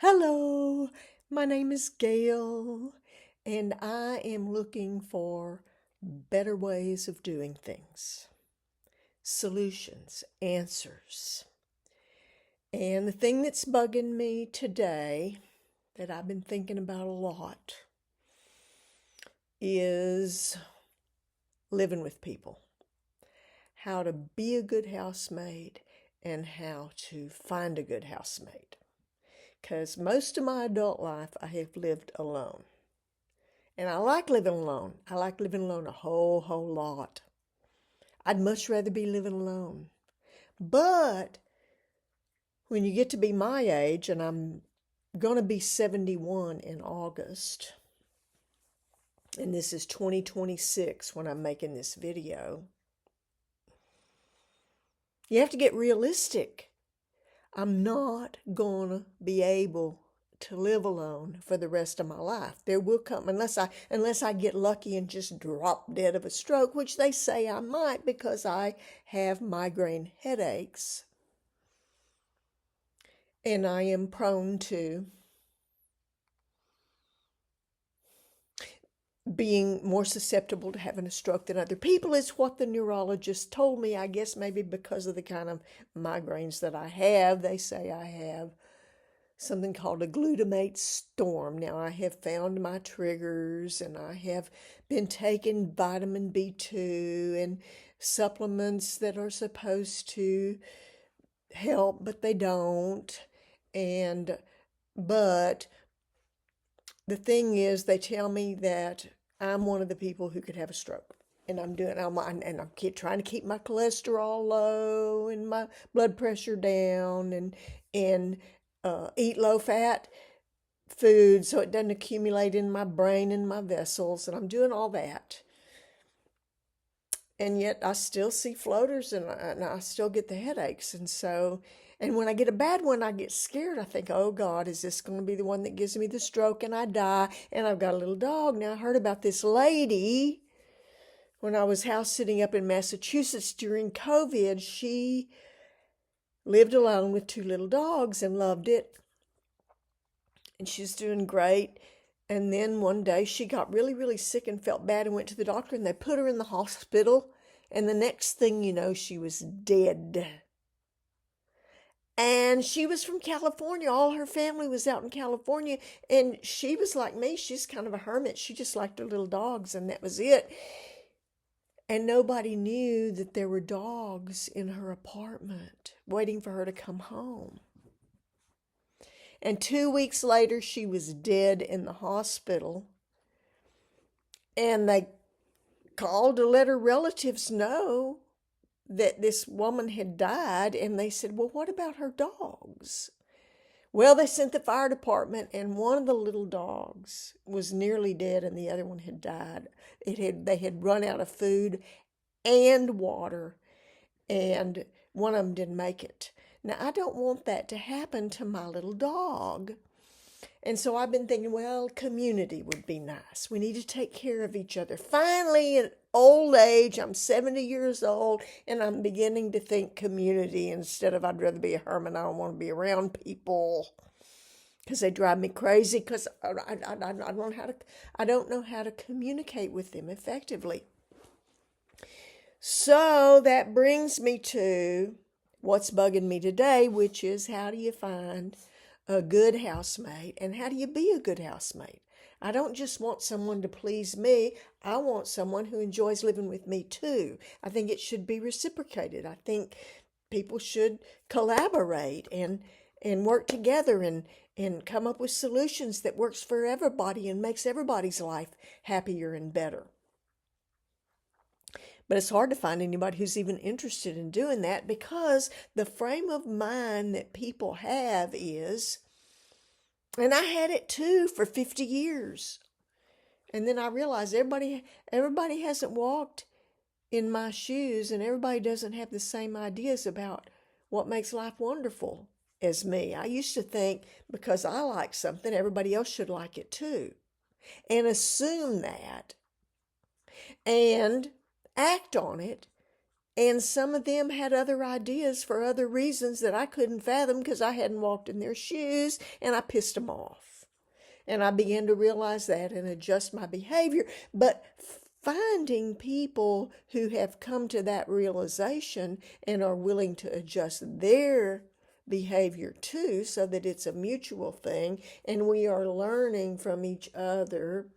Hello, my name is Gail, and I am looking for better ways of doing things, solutions, answers. And the thing that's bugging me today that I've been thinking about a lot is living with people, how to be a good housemate and how to find a good housemate. Because most of my adult life I have lived alone. And I like living alone. I like living alone a whole lot. I'd much rather be living alone. But when you get to be my age, and I'm going to be 71 in August, and this is 2026 when I'm making this video, you have to get realistic. I'm not going to be able to live alone for the rest of my life. There will come, unless I get lucky and just drop dead of a stroke, which they say I might because I have migraine headaches. And I am prone to being more susceptible to having a stroke than other people is what the neurologist told me. I guess maybe because of the kind of migraines that I have. They say I have something called a glutamate storm. Now, I have found my triggers and I have been taking vitamin B2 and supplements that are supposed to help, but they don't. But the thing is, they tell me that I'm one of the people who could have a stroke. And I'm trying to keep my cholesterol low and my blood pressure down and eat low fat food so it doesn't accumulate in my brain and my vessels. And I'm doing all that. And yet I still see floaters and I still get the headaches. And when I get a bad one, I get scared. I think, oh God, is this going to be the one that gives me the stroke and I die? And I've got a little dog. Now, I heard about this lady when I was house sitting up in Massachusetts during COVID. She lived alone with two little dogs and loved it. And she's doing great. And then one day she got really sick and felt bad and went to the doctor and they put her in the hospital. And the next thing you know, she was dead. And she was from California. All her family was out in California. And she was like me. She's kind of a hermit. She just liked her little dogs and that was it. And nobody knew that there were dogs in her apartment waiting for her to come home. And 2 weeks later, she was dead in the hospital. And they called to let her relatives know that this woman had died. And they said, well, what about her dogs? Well, they sent the fire department, and one of the little dogs was nearly dead, and the other one had died. They had run out of food and water, and one of them didn't make it. Now, I don't want that to happen to my little dog. And so I've been thinking, well, community would be nice. We need to take care of each other. Finally, in old age, I'm 70 years old, and I'm beginning to think community instead of I'd rather be a hermit. I don't want to be around people because they drive me crazy because I don't know how to communicate with them effectively. So that brings me to what's bugging me today, which is how do you find a good housemate and how do you be a good housemate? I don't just want someone to please me. I want someone who enjoys living with me too. I think it should be reciprocated. I think people should collaborate and work together and come up with solutions that works for everybody and makes everybody's life happier and better. But it's hard to find anybody who's even interested in doing that because the frame of mind that people have is, and I had it too for 50 years. And then I realized everybody hasn't walked in my shoes and everybody doesn't have the same ideas about what makes life wonderful as me. I used to think because I like something, everybody else should like it too. And assume that. And act on it And some of them had other ideas for other reasons that I couldn't fathom because I hadn't walked in their shoes, and I pissed them off. And I began to realize that and adjust my behavior. But finding people who have come to that realization and are willing to adjust their behavior too, so that it's a mutual thing and we are learning from each other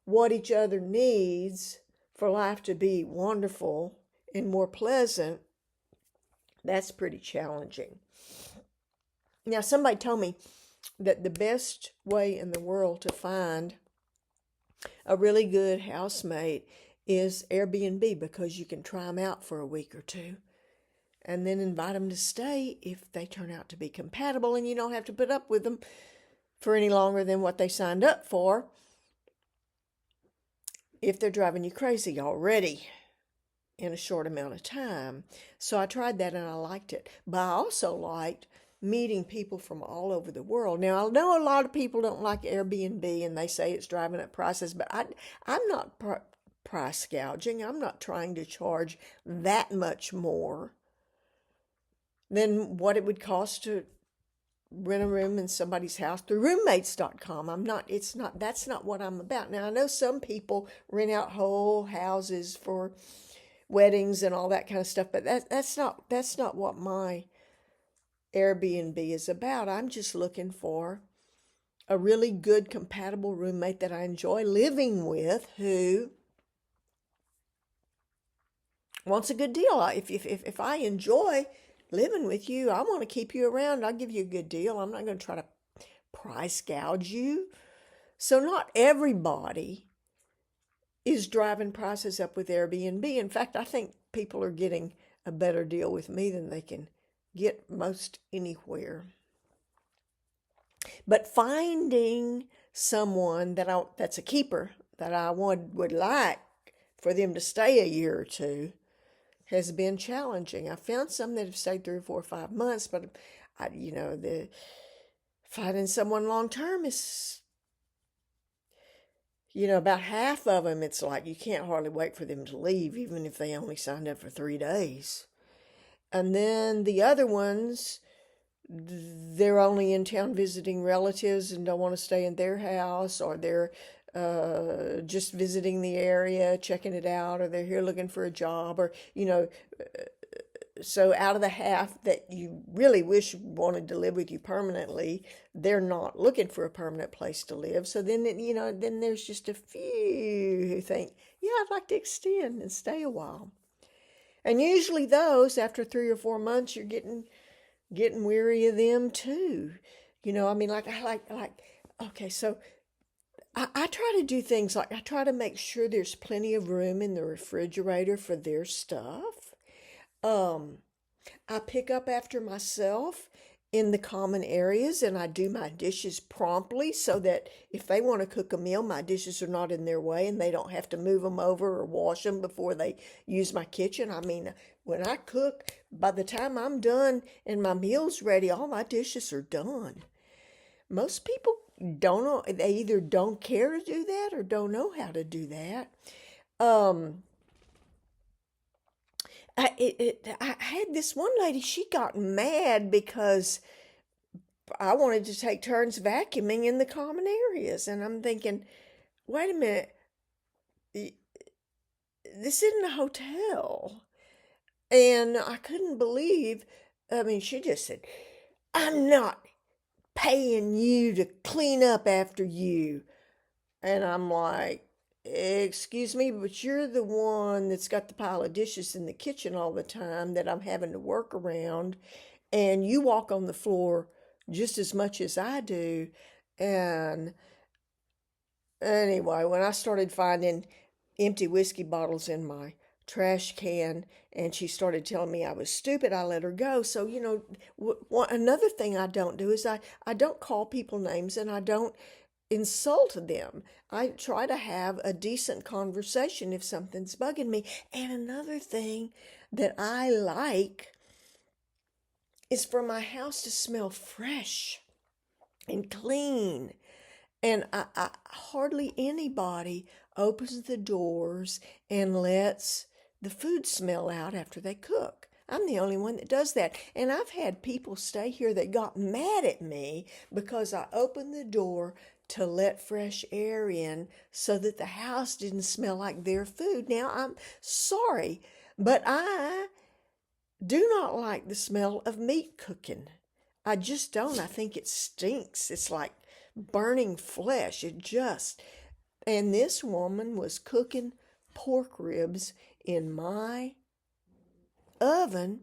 what each other needs for life to be wonderful and more pleasant, that's pretty challenging. Now, somebody told me that the best way in the world to find a really good housemate is Airbnb, because you can try them out for a week or two and then invite them to stay if they turn out to be compatible, and you don't have to put up with them for any longer than what they signed up for if they're driving you crazy already in a short amount of time. So I tried that and I liked it. But I also liked meeting people from all over the world. Now, I know a lot of people don't like Airbnb and they say it's driving up prices, but I'm not price gouging. I'm not trying to charge that much more than what it would cost to rent a room in somebody's house through roommates.com. That's not what I'm about. Now, I know some people rent out whole houses for weddings and all that kind of stuff, but that's not what my Airbnb is about. I'm just looking for a really good, compatible roommate that I enjoy living with, who wants a good deal. If I enjoy living with you, I want to keep you around. I'll give you a good deal. I'm not going to try to price gouge you. So not everybody is driving prices up with Airbnb. In fact, I think people are getting a better deal with me than they can get most anywhere. But finding someone that's a keeper that I would like for them to stay a year or two has been challenging. I found some that have stayed 3 or 4 or 5 months, but the finding someone long term is, about half of them, it's like you can't hardly wait for them to leave, even if they only signed up for 3 days. And then the other ones, they're only in town visiting relatives and don't want to stay in their house, or they're just visiting the area, checking it out, or they're here looking for a job, or, so out of the half that you really wish wanted to live with you permanently, they're not looking for a permanent place to live. So then, then there's just a few who think, yeah, I'd like to extend and stay a while. And usually those, after 3 or 4 months, you're getting weary of them too. Okay, so I try to do things like I try to make sure there's plenty of room in the refrigerator for their stuff. I pick up after myself in the common areas, and I do my dishes promptly so that if they want to cook a meal, my dishes are not in their way and they don't have to move them over or wash them before they use my kitchen. I mean, when I cook, by the time I'm done and my meal's ready, all my dishes are done. Most people don't know, they either don't care to do that or don't know how to do that. I had this one lady, she got mad because I wanted to take turns vacuuming in the common areas. And I'm thinking, wait a minute, this isn't a hotel. And I couldn't believe, she just said, I'm not paying you to clean up after you. And I'm like, excuse me, but you're the one that's got the pile of dishes in the kitchen all the time that I'm having to work around, and you walk on the floor just as much as I do. And anyway, when I started finding empty whiskey bottles in my trash can and she started telling me I was stupid, I let her go. So, another thing I don't do is I don't call people names, and I don't insult them. I try to have a decent conversation if something's bugging me. And another thing that I like is for my house to smell fresh and clean. And I hardly anybody opens the doors and lets the food smell out after they cook. I'm the only one that does that. And I've had people stay here that got mad at me because I opened the door to let fresh air in so that the house didn't smell like their food. Now, I'm sorry, but I do not like the smell of meat cooking. I just don't. I think it stinks. It's like burning flesh. And this woman was cooking pork ribs in my oven,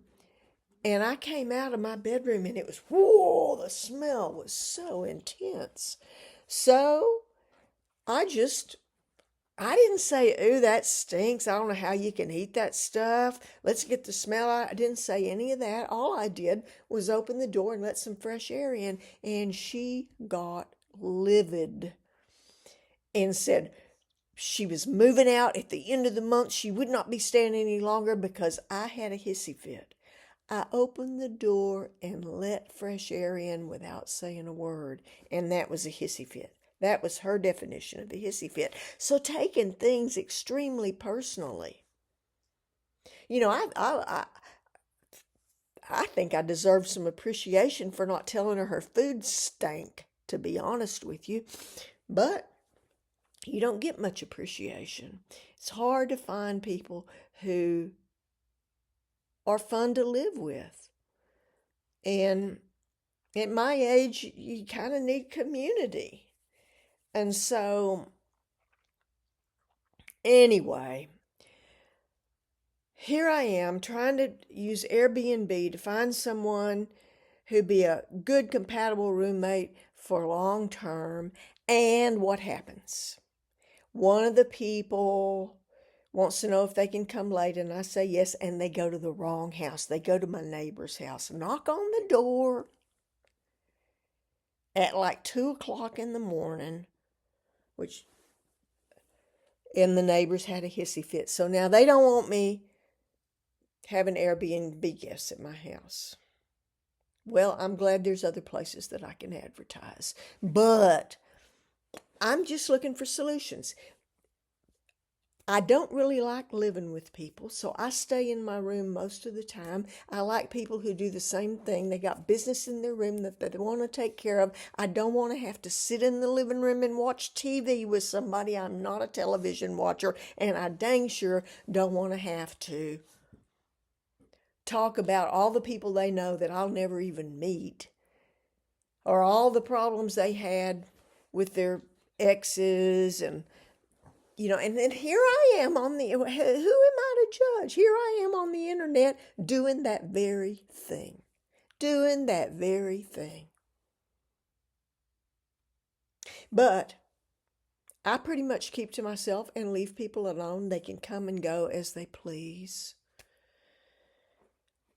and I came out of my bedroom and it was, whoa, the smell was so intense. So I didn't say, ooh, that stinks. I don't know how you can eat that stuff. Let's get the smell out. I didn't say any of that. All I did was open the door and let some fresh air in, and she got livid and said she was moving out at the end of the month. She would not be staying any longer because I had a hissy fit. I opened the door and let fresh air in without saying a word, and that was a hissy fit. That was her definition of a hissy fit. So taking things extremely personally. You know, I think I deserve some appreciation for not telling her food stank, to be honest with you. But you don't get much appreciation. It's hard to find people who are fun to live with. And at my age, you kind of need community. And so, anyway, here I am trying to use Airbnb to find someone who'd be a good, compatible roommate for long term. And what happens? One of the people wants to know if they can come late, and I say yes, and they go to the wrong house. They go to my neighbor's house, knock on the door at like 2 o'clock in the morning, and the neighbors had a hissy fit. So now they don't want me having Airbnb guests at my house. Well, I'm glad there's other places that I can advertise. But I'm just looking for solutions. I don't really like living with people, so I stay in my room most of the time. I like people who do the same thing. They got business in their room that they want to take care of. I don't want to have to sit in the living room and watch TV with somebody. I'm not a television watcher, and I dang sure don't want to have to talk about all the people they know that I'll never even meet, or all the problems they had with their exes, and and then here I am who am I to judge? Here I am on the internet doing that very thing. But I pretty much keep to myself and leave people alone. They can come and go as they please.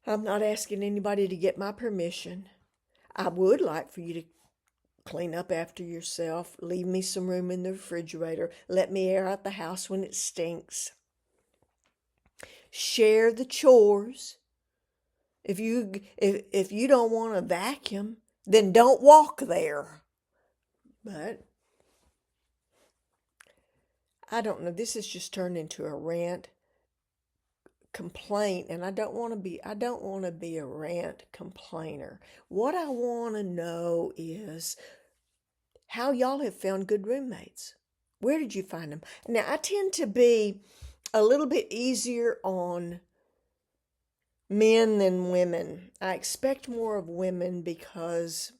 I'm not asking anybody to get my permission. I would like for you to clean up after yourself, leave me some room in the refrigerator, let me air out the house when it stinks. Share the chores. If you don't want to vacuum, then don't walk there. But I don't know, this has just turned into a rant complaint, and I don't want to be a rant complainer. What I want to know is how y'all have found good roommates. Where did you find them? Now, I tend to be a little bit easier on men than women. I expect more of women because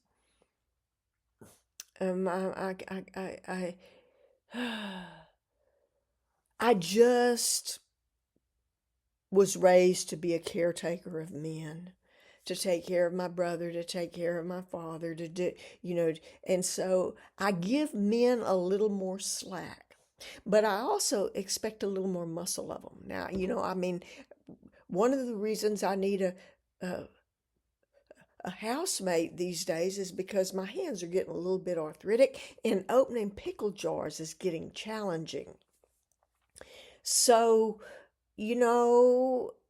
I just was raised to be a caretaker of men, to take care of my brother, to take care of my father, to do, and so I give men a little more slack, but I also expect a little more muscle of them. Now, one of the reasons I need a housemate these days is because my hands are getting a little bit arthritic, and opening pickle jars is getting challenging. So,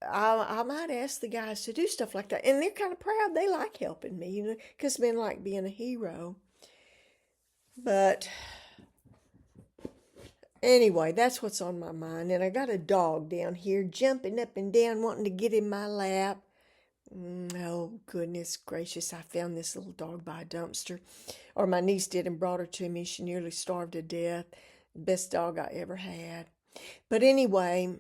I might ask the guys to do stuff like that. And they're kind of proud. They like helping me, because men like being a hero. But Anyway, that's what's on my mind. And I got a dog down here jumping up and down, wanting to get in my lap. Oh, goodness gracious. I found this little dog by a dumpster. Or my niece did and brought her to me. She nearly starved to death. Best dog I ever had. But anyway,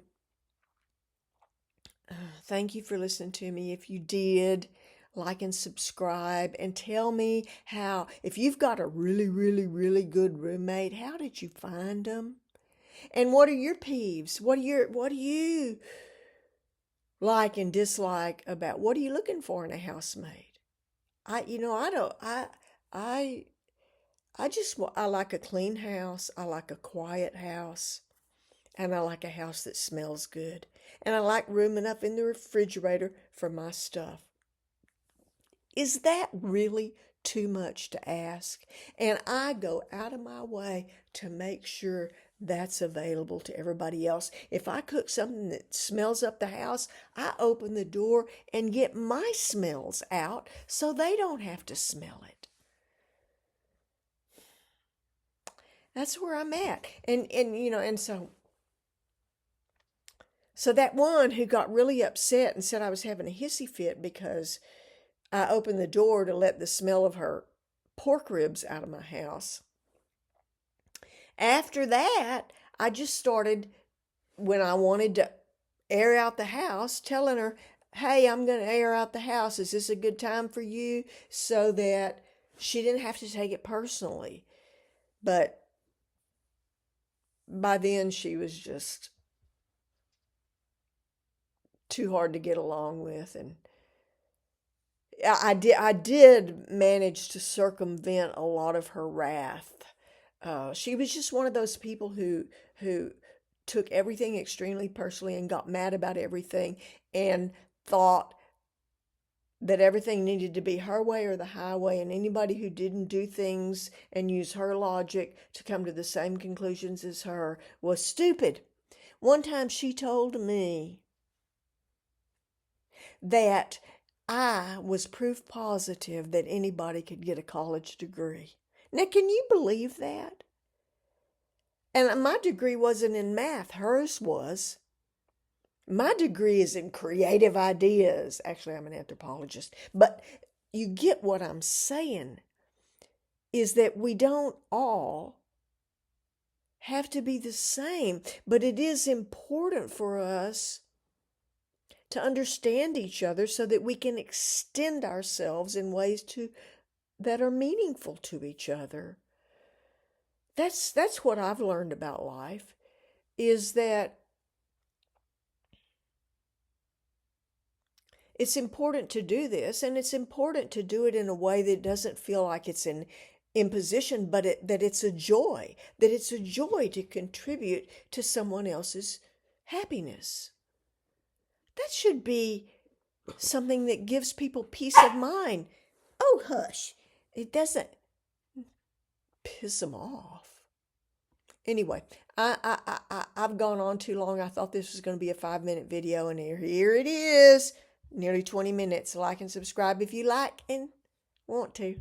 thank you for listening to me. If you did, like and subscribe and tell me how, if you've got a really, really, really good roommate, how did you find them? And what are your peeves? What do you like and dislike about, what are you looking for in a housemate? I don't, I, I like a clean house. I like a quiet house. And I like a house that smells good. And I like room enough in the refrigerator for my stuff. Is that really too much to ask? And I go out of my way to make sure that's available to everybody else. If I cook something that smells up the house, I open the door and get my smells out so they don't have to smell it. That's where I'm at. And so that one who got really upset and said I was having a hissy fit because I opened the door to let the smell of her pork ribs out of my house. After that, I just started, when I wanted to air out the house, telling her, hey, I'm going to air out the house. Is this a good time for you? So that she didn't have to take it personally. But by then, she was just too hard to get along with. And I did manage to circumvent a lot of her wrath. She was just one of those people who took everything extremely personally and got mad about everything and thought that everything needed to be her way or the highway, and anybody who didn't do things and use her logic to come to the same conclusions as her was stupid. One time she told me that I was proof positive that anybody could get a college degree. Now, can you believe that? And my degree wasn't in math, hers was. My degree is in creative ideas. Actually, I'm an anthropologist. But you get what I'm saying, is that we don't all have to be the same. But it is important for us to understand each other so that we can extend ourselves in ways that are meaningful to each other. That's what I've learned about life, is that it's important to do this, and it's important to do it in a way that doesn't feel like it's an imposition, but that it's a joy, that it's a joy to contribute to someone else's happiness. That should be something that gives people peace of mind. Oh, hush. It doesn't piss them off. Anyway, I've gone on too long. I thought this was going to be a 5-minute video, and here it is. Nearly 20 minutes. Like and subscribe if you like and want to.